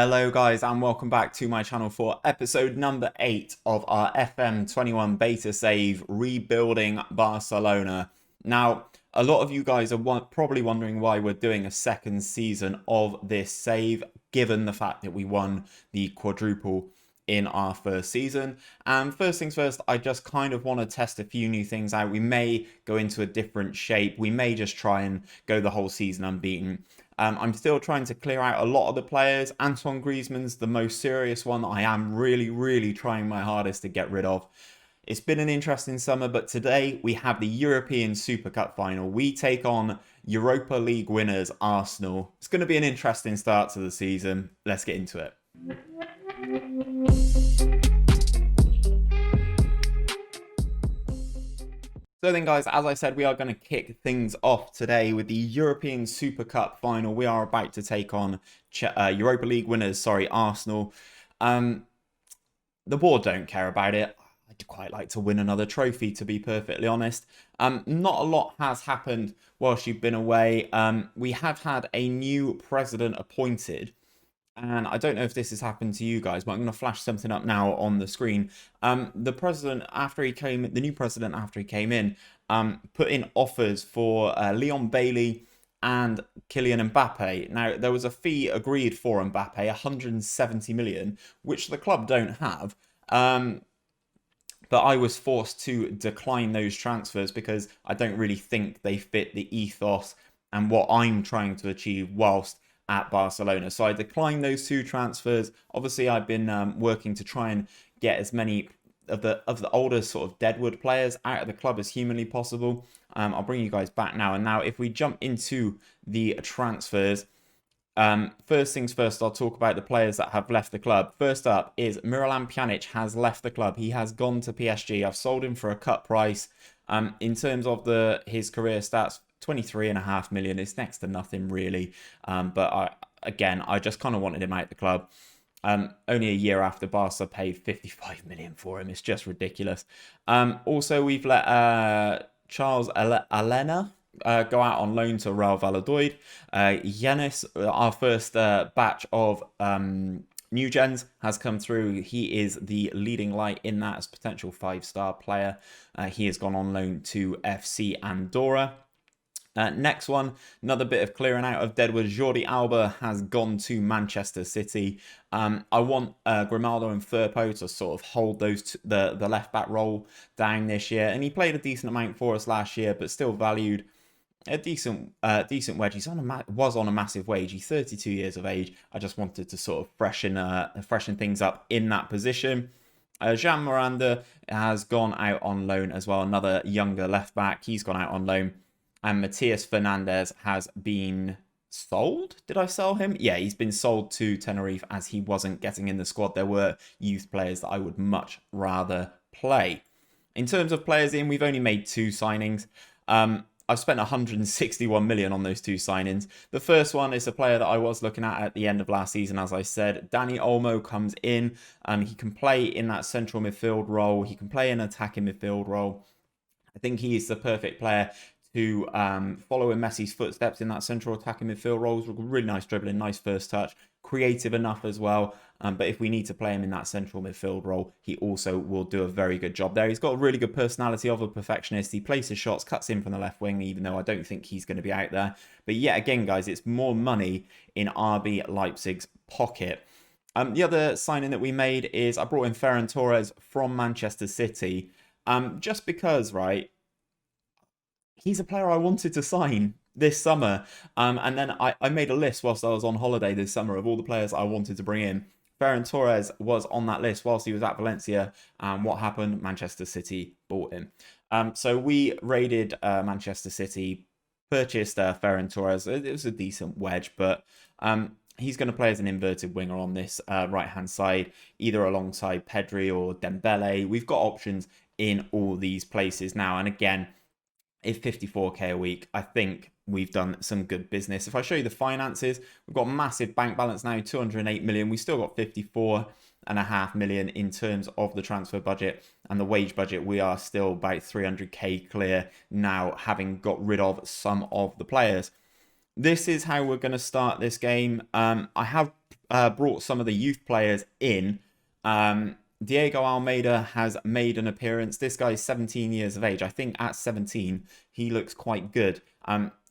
Hello guys and welcome back to my channel for episode number 8 of our FM21 Beta save, Rebuilding Barcelona. Now, a lot of you guys are probably wondering why we're doing a second season of this save, given the fact that we won the quadruple in our first season. And first things first, I just kind of want to test a few new things out. We may go into a different shape. We may just try and go the whole season unbeaten. I'm still trying to clear out a lot of the players. Antoine Griezmann's the most serious one that I am really trying my hardest to get rid of. It's been an interesting summer, but today we have the European Super Cup final. We take on Europa League winners Arsenal. It's going to be an interesting start to the season. Let's get into it. So then guys, as I said, we are going to kick things off today with the European Super Cup final. We are about to take on Europa League winners, Arsenal. The board don't care about it. I'd quite like to win another trophy, to be perfectly honest. Not a lot has happened whilst you've been away. We have had a new president appointed. And I don't know if this has happened to you guys, but I'm going to flash something up now on the screen. The president, the new president after he came in, put in offers for Leon Bailey and Kylian Mbappe. Now, there was a fee agreed for Mbappe, 170 million, which the club don't have. But I was forced to decline those transfers because I don't really think they fit the ethos and what I'm trying to achieve whilst at Barcelona. So I declined those two transfers. Obviously, I've been working to try and get as many of the older sort of deadwood players out of the club as humanly possible. I'll bring you guys back now. And now if we jump into the transfers, first things first, I'll talk about the players that have left the club. First up is Miralem Pjanic has left the club. He has gone to PSG. I've sold him for a cut price. In terms of his career stats, 23.5 million is next to nothing really, but I just kind of wanted him out the club. Only a year after Barca paid 55 million for him. It's just ridiculous. Also, we've let Charles Alena go out on loan to Real Valladolid. Yanis, our first batch of new gens, has come through. He is the leading light in that as potential 5-star player. He has gone on loan to FC Andorra. Next one, another bit of clearing out of deadwood. Jordi Alba has gone to Manchester City. I want Grimaldo and Firpo to sort of hold the left back role down this year, and he played a decent amount for us last year, but still valued a decent wage. He's was on a massive wage. He's 32 years of age. I just wanted to sort of freshen things up in that position. Jean Miranda has gone out on loan as well. Another younger left back. He's gone out on loan. And Matias Fernandez has been sold. Did I sell him? Yeah, he's been sold to Tenerife as he wasn't getting in the squad. There were youth players that I would much rather play. In terms of players in, we've only made 2 signings. I've spent 161 million on those 2 signings. The first one is a player that I was looking at the end of last season, as I said. Dani Olmo comes in. He can play in that central midfield role. He can play in an attacking midfield role. I think he is the perfect player to follow in Messi's footsteps in that central attacking midfield role. Really nice dribbling, nice first touch, creative enough as well. But if we need to play him in that central midfield role, he also will do a very good job there. He's got a really good personality of a perfectionist. He places shots, cuts in from the left wing, even though I don't think he's going to be out there. But yet again, guys, it's more money in RB Leipzig's pocket. The other signing that we made is I brought in Ferran Torres from Manchester City. Just because, right, he's a player I wanted to sign this summer. And then I made a list whilst I was on holiday this summer of all the players I wanted to bring in. Ferran Torres was on that list whilst he was at Valencia. What happened? Manchester City bought him. So we raided Manchester City, purchased Ferran Torres. It was a decent wedge, but he's going to play as an inverted winger on this right-hand side, either alongside Pedri or Dembele. We've got options in all these places now. And again, if 54k a week, I think we've done some good business. If I show you the finances, we've got a massive bank balance now, 208 million. We've still got 54.5 million in terms of the transfer budget, and the wage budget, we are still about 300k clear now, having got rid of some of the players. This is how we're going to start this game. I have brought some of the youth players in. Diego Almeida has made an appearance. This guy is 17 years of age. I think at 17, he looks quite good.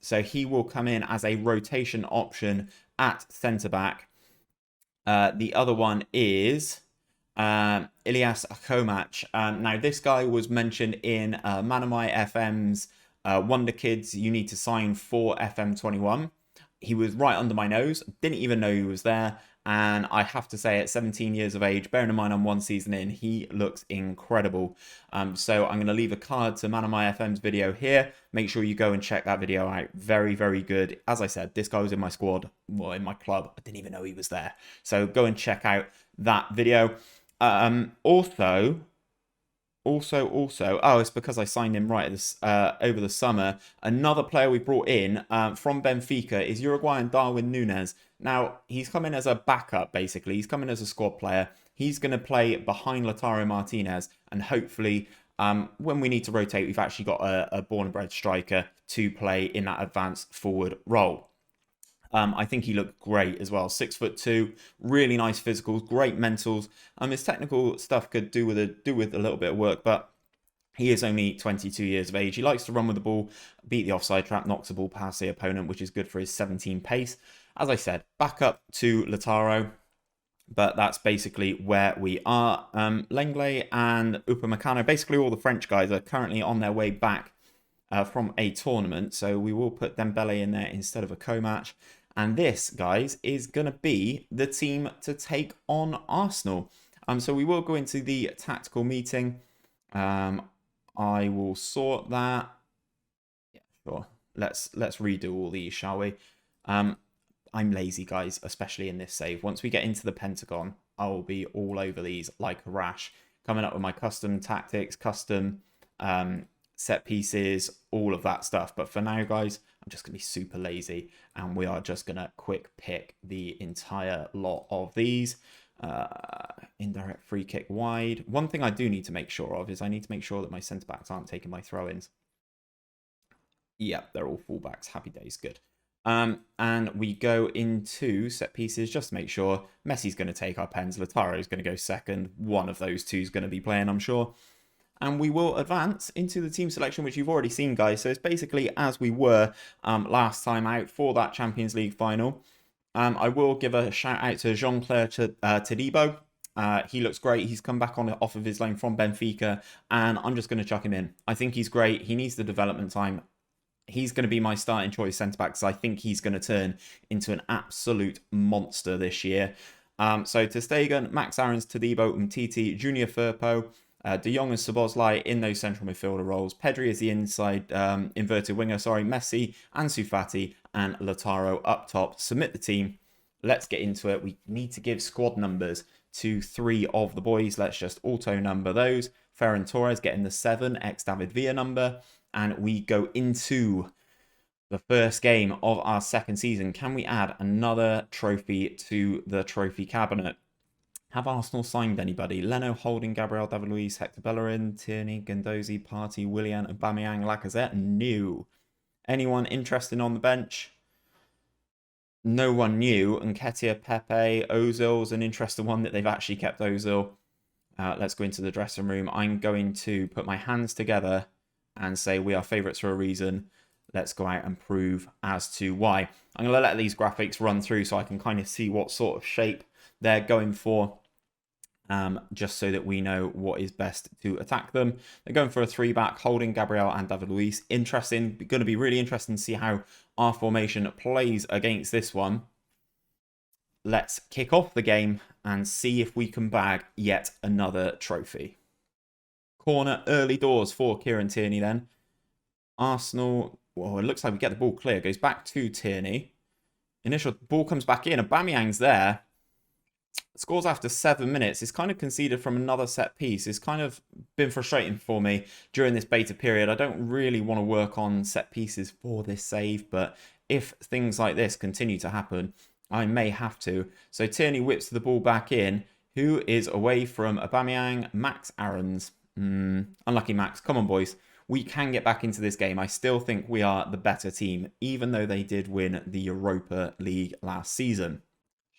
So he will come in as a rotation option at centre-back. The other one is Ilyas Akomac. Now, this guy was mentioned in Manamai FM's Wonder Kids, you need to sign for FM21. He was right under my nose. Didn't even know he was there. And I have to say, at 17 years of age, bearing in mind I'm 1 season in, he looks incredible. So I'm going to leave a card to Manamai FM's video here. Make sure you go and check that video out. Very, very good. As I said, this guy was in my squad, well, in my club. I didn't even know he was there. So go and check out that video. Also, oh, it's because I signed him right over the summer. Another player we brought in from Benfica is Uruguayan Darwin Núñez. Now, he's coming as a backup, basically. He's coming as a squad player. He's going to play behind Lautaro Martinez, and hopefully, when we need to rotate, we've actually got a born and bred striker to play in that advanced forward role. I think he looked great as well. 6'2", really nice physicals, great mentals. His technical stuff could do with a little bit of work, but he is only 22 years of age. He likes to run with the ball, beat the offside trap, knocks the ball past the opponent, which is good for his 17 pace. As I said, back up to Lautaro, but that's basically where we are. Lenglet and Upamecano, basically all the French guys, are currently on their way back from a tournament, so we will put Dembele in there instead of Akomac. And this, guys, is going to be the team to take on Arsenal. So we will go into the tactical meeting. I will sort that. Yeah, sure. Let's redo all these, shall we? I'm lazy, guys, especially in this save. Once we get into the Pentagon, I will be all over these like a rash. Coming up with my custom tactics, custom set pieces, all of that stuff. But for now, guys, I'm just going to be super lazy, and we are just going to quick pick the entire lot of these. Indirect free kick wide. One thing I do need to make sure of is I need to make sure that my centre-backs aren't taking my throw-ins. Yeah, they're all full-backs. Happy days, good. And we go into set pieces just to make sure. Messi's going to take our pens. Lautaro's going to go second. One of those two is going to be playing, I'm sure. And we will advance into the team selection, which you've already seen, guys. So it's basically as we were last time out for that Champions League final. I will give a shout out to Jean-Claire Todibo. He looks great. He's come back on off of his loan from Benfica, and I'm just going to chuck him in. I think he's great. He needs the development time. He's going to be my starting choice centre-back, because I think he's going to turn into an absolute monster this year. So Ter Stegen, Max Aarons, Todibo, Umtiti, Junior Firpo, De Jong and Szoboszlai in those central midfielder roles. Pedri is the inside inverted winger, Messi, Ansu Fati, and Lautaro up top. Submit the team. Let's get into it. We need to give squad numbers to 3 of the boys. Let's just auto number those. Ferran Torres getting the 7, ex-David Villa number. And we go into the first game of our second season. Can we add another trophy to the trophy cabinet? Have Arsenal signed anybody? Leno, Holding, Gabriel, David Luiz, Hector Bellerin, Tierney, Guendouzi, Partey, Willian, Aubameyang, Lacazette? New. Anyone interested on the bench? No one new. Nketiah, Pepe, Ozil's an interesting one that they've actually kept Ozil. Let's go into the dressing room. I'm going to put my hands together and say we are favourites for a reason. Let's go out and prove as to why. I'm going to let these graphics run through so I can kind of see what sort of shape they're going for, just so that we know what is best to attack them. They're going for a 3-back, Holding, Gabriel and David Luiz. Interesting. Going to be really interesting to see how our formation plays against this one. Let's kick off the game and see if we can bag yet another trophy. Corner early doors for Kieran Tierney then. Arsenal, well, it looks like we get the ball clear. Goes back to Tierney. Initial ball comes back in. Aubameyang's there. Scores after 7 minutes. It's kind of conceded from another set piece. It's kind of been frustrating for me during this beta period. I don't really want to work on set pieces for this save, but if things like this continue to happen, I may have to. So Tierney whips the ball back in. Who is away from Aubameyang? Max Aarons. Unlucky Max. Come on, boys. We can get back into this game. I still think we are the better team, even though they did win the Europa League last season.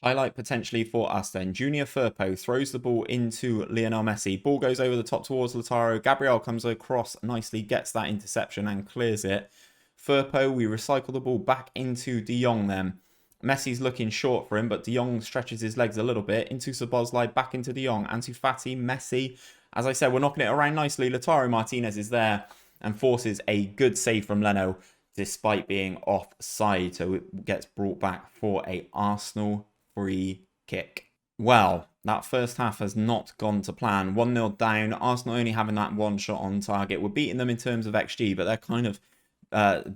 Highlight potentially for us then. Junior Firpo throws the ball into Lionel Messi. Ball goes over the top towards Lautaro. Gabriel comes across nicely, gets that interception and clears it. Firpo, we recycle the ball back into De Jong then. Messi's looking short for him, but De Jong stretches his legs a little bit. Into Szoboszlai, back into De Jong. Ansu Fati, Messi. As I said, we're knocking it around nicely. Lautaro Martinez is there and forces a good save from Leno despite being offside. So it gets brought back for a Arsenal free kick. Well, that first half has not gone to plan. 1-0 down. Arsenal only having that one shot on target. We're beating them in terms of XG, but they're kind of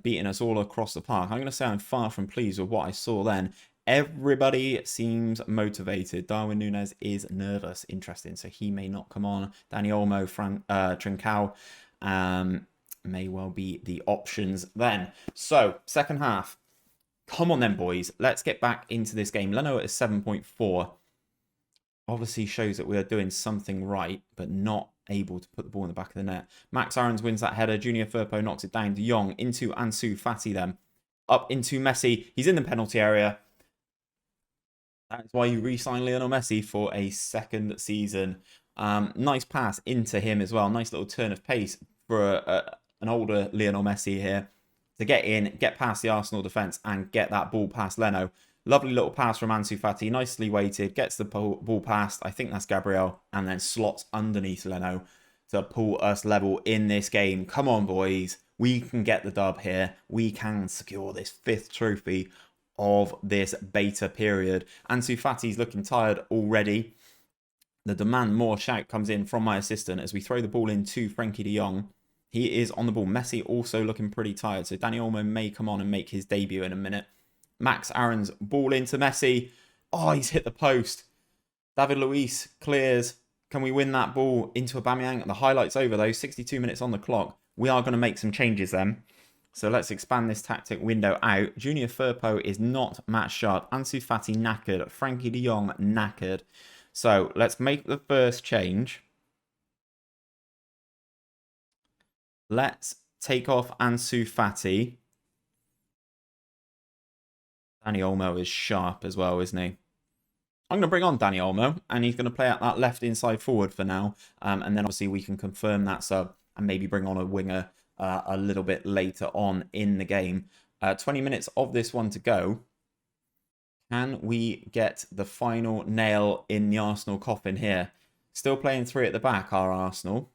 beating us all across the park. I'm going to say I'm far from pleased with what I saw then. Everybody seems motivated. Darwin Núñez is nervous. Interesting. So he may not come on. Dani Olmo, Trincao may well be the options then. So, second half. Come on then, boys. Let's get back into this game. Leno at 7.4. Obviously shows that we are doing something right, but not able to put the ball in the back of the net. Max Aarons wins that header. Junior Firpo knocks it down. De Jong into Ansu Fati then. Up into Messi. He's in the penalty area. That's why you re-sign Lionel Messi for a second season. Nice pass into him as well. Nice little turn of pace for an older Lionel Messi here to get in, get past the Arsenal defence and get that ball past Leno. Lovely little pass from Ansu Fati, nicely weighted, gets the ball past, I think that's Gabriel, and then slots underneath Leno to pull us level in this game. Come on, boys. We can get the dub here. We can secure this 5th trophy of this beta period. Ansu Fati's looking tired already. The demand more shout comes in from my assistant as we throw the ball into Frenkie de Jong. He is on the ball. Messi also looking pretty tired. So Dani Olmo may come on and make his debut in a minute. Max Aarons, ball into Messi. Oh, he's hit the post. David Luiz clears. Can we win that ball into Aubameyang? The highlight's over though. 62 minutes on the clock. We are going to make some changes then. So let's expand this tactic window out. Junior Firpo is not match sharp. Ansu Fati knackered. Frenkie de Jong knackered. So let's make the first change. Let's take off Ansu Fati. Dani Olmo is sharp as well, isn't he? I'm going to bring on Dani Olmo, and he's going to play at that left inside forward for now. And then obviously we can confirm that sub and maybe bring on a winger a little bit later on in the game. 20 minutes of this one to go. Can we get the final nail in the Arsenal coffin here? Still playing 3 at the back, our Arsenal.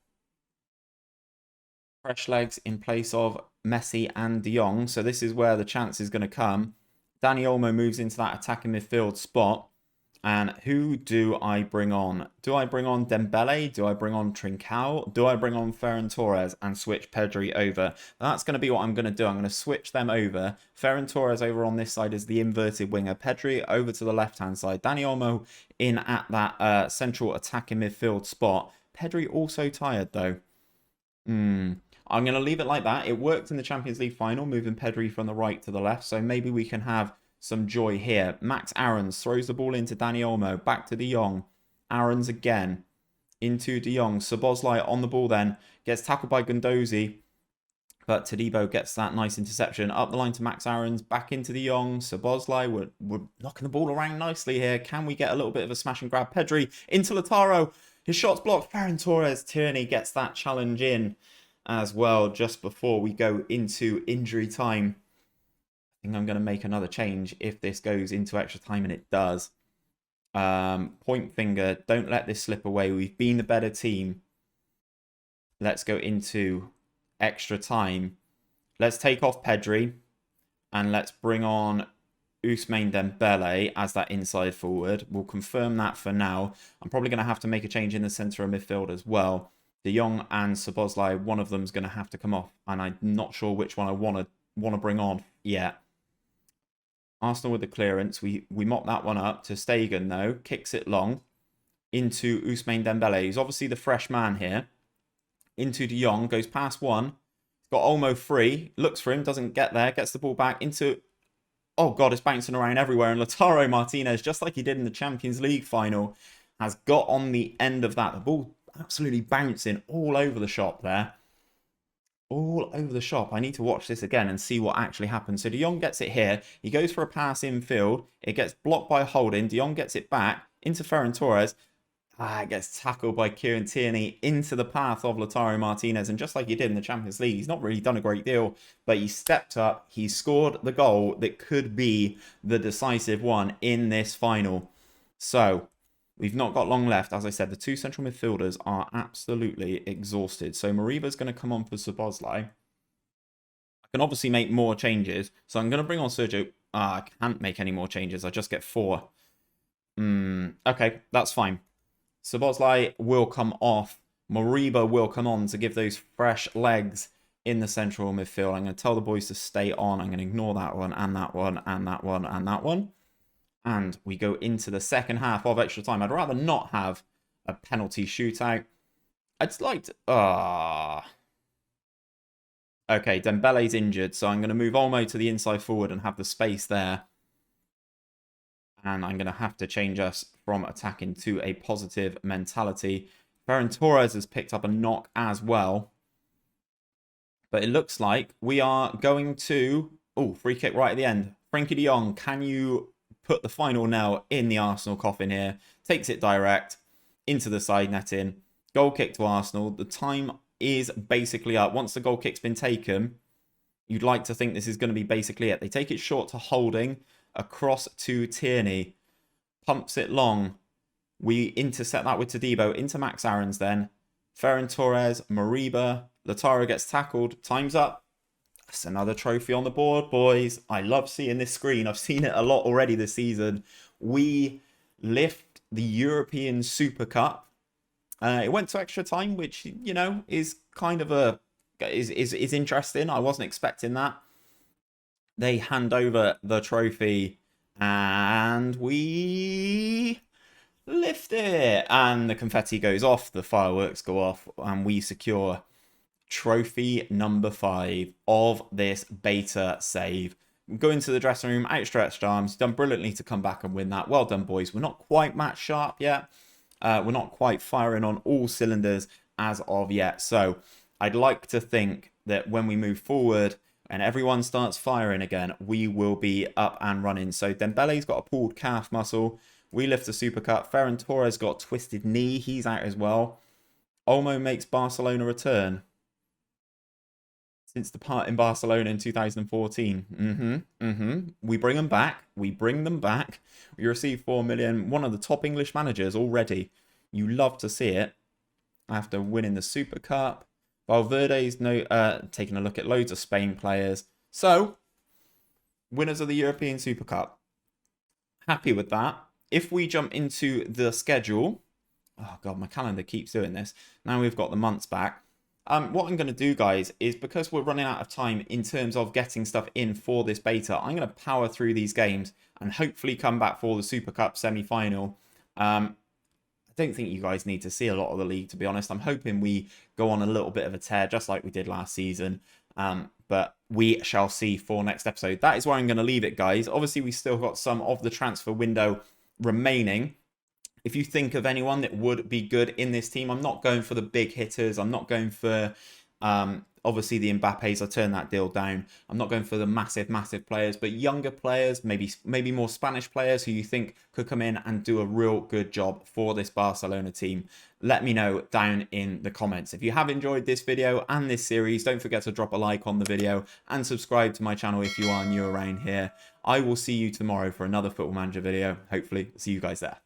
Fresh legs in place of Messi and De Jong. So this is where the chance is going to come. Dani Olmo moves into that attacking midfield spot. And who do I bring on? Do I bring on Dembele? Do I bring on Trincao? Do I bring on Ferran Torres and switch Pedri over? That's going to be what I'm going to do. I'm going to switch them over. Ferran Torres over on this side is the inverted winger. Pedri over to the left-hand side. Dani Olmo in at that central attacking midfield spot. Pedri also tired though. I'm going to leave it like that. It worked in the Champions League final, moving Pedri from the right to the left. So maybe we can have some joy here. Max Aarons throws the ball into Dani Olmo. Back to De Jong. Aarons again. Into De Jong. Szoboszlai on the ball then. Gets tackled by Guendouzi. But Todibo gets that nice interception. Up the line to Max Aarons. Back into De Jong. Szoboszlai. We're knocking the ball around nicely here. Can we get a little bit of a smash and grab? Pedri into Lautaro. His shot's blocked. Ferran Torres. Tierney gets that challenge in as well just before we go into injury time. I think I'm going to make another change if this goes into extra time, and it does. Point finger. Don't let this slip away. We've been the better team. Let's go into extra time. Let's take off Pedri and let's bring on Ousmane Dembele as that inside forward. We'll confirm that for now. I'm probably going to have to make a change in the centre of midfield as well. De Jong and Szoboszlai, one of them's going to have to come off, and I'm not sure which one I want to bring on yet. Arsenal with the clearance. We mop that one up to Stegen though. Kicks it long into Ousmane Dembele. He's obviously the fresh man here. Into De Jong. Goes past one. He's got Olmo free. Looks for him. Doesn't get there. Gets the ball back into... Oh God, it's bouncing around everywhere. And Lautaro Martinez, just like he did in the Champions League final, has got on the end of that. The ball absolutely bouncing all over the shop there. all over the shop. I need to watch this again and see what actually happens. So De Jong gets it here. He goes for a pass infield. It gets blocked by Holding. De Jong gets it back into Ferran Torres. It gets tackled by Kieran Tierney into the path of Lautaro Martinez. And just like he did in the Champions League, he's not really done a great deal, but he stepped up. He scored the goal that could be the decisive one in this final. So we've not got long left. As I said, the two central midfielders are absolutely exhausted. So Mariba's going to come on for Szoboszlai. I can obviously make more changes. So I'm going to bring on Sergio. I can't make any more changes. I just get 4. Okay, that's fine. Szoboszlai will come off. Mariba will come on to give those fresh legs in the central midfield. I'm going to tell the boys to stay on. I'm going to ignore that one and that one and that one and that one. And we go into the second half of extra time. I'd rather not have a penalty shootout. I'd like to... Okay, Dembele's injured, so I'm going to move Olmo to the inside forward and have the space there. And I'm going to have to change us from attacking to a positive mentality. Ferran Torres has picked up a knock as well. But it looks like we are going to... Oh, free kick right at the end. Frenkie de Jong, can you put the final nail in the Arsenal coffin here? Takes it direct into the side netting. Goal kick to Arsenal. The time is basically up. Once the goal kick's been taken, you'd like to think this is going to be basically it. They take it short to Holding. Across to Tierney. Pumps it long. We intercept that with Todibo. Into Max Aarons then. Ferran Torres. Mariba. Lautaro gets tackled. Time's up. That's another trophy on the board, boys. I love seeing this screen. I've seen it a lot already this season. We lift the European Super Cup. It went to extra time, which, you know, is kind of is interesting. I wasn't expecting that. They hand over the trophy and we lift it. And the confetti goes off, the fireworks go off, and we secure trophy number 5 of this beta save. Go into the dressing room, outstretched arms, done brilliantly to come back and win that. Well done, boys. We're not quite match sharp yet. We're not quite firing on all cylinders as of yet. So I'd like to think that when we move forward, and everyone starts firing again, we will be up and running. So Dembele's got a pulled calf muscle. We lift the Super Cup. Ferran Torres got twisted knee. He's out as well. Olmo makes Barcelona return. Since departing Barcelona in 2014. We bring them back. We bring them back. We receive 4 million. One of the top English managers already. You love to see it. After winning the Super Cup. Valverde's taking a look at loads of Spain players. So, winners of the European Super Cup. Happy with that. If we jump into the schedule... Oh, God, my calendar keeps doing this. Now we've got the months back. What I'm going to do, guys, is because we're running out of time in terms of getting stuff in for this beta, I'm going to power through these games and hopefully come back for the Super Cup semi-final. I don't think you guys need to see a lot of the league, to be honest. I'm hoping we go on a little bit of a tear, just like we did last season. But we shall see for next episode. That is where I'm going to leave it, guys. Obviously, we still got some of the transfer window remaining. If you think of anyone that would be good in this team, I'm not going for the big hitters. I'm not going for, obviously, the Mbappes. I turned that deal down. I'm not going for the massive players, but younger players, maybe more Spanish players who you think could come in and do a real good job for this Barcelona team. Let me know down in the comments. If you have enjoyed this video and this series, don't forget to drop a like on the video and subscribe to my channel if you are new around here. I will see you tomorrow for another Football Manager video. Hopefully, see you guys there.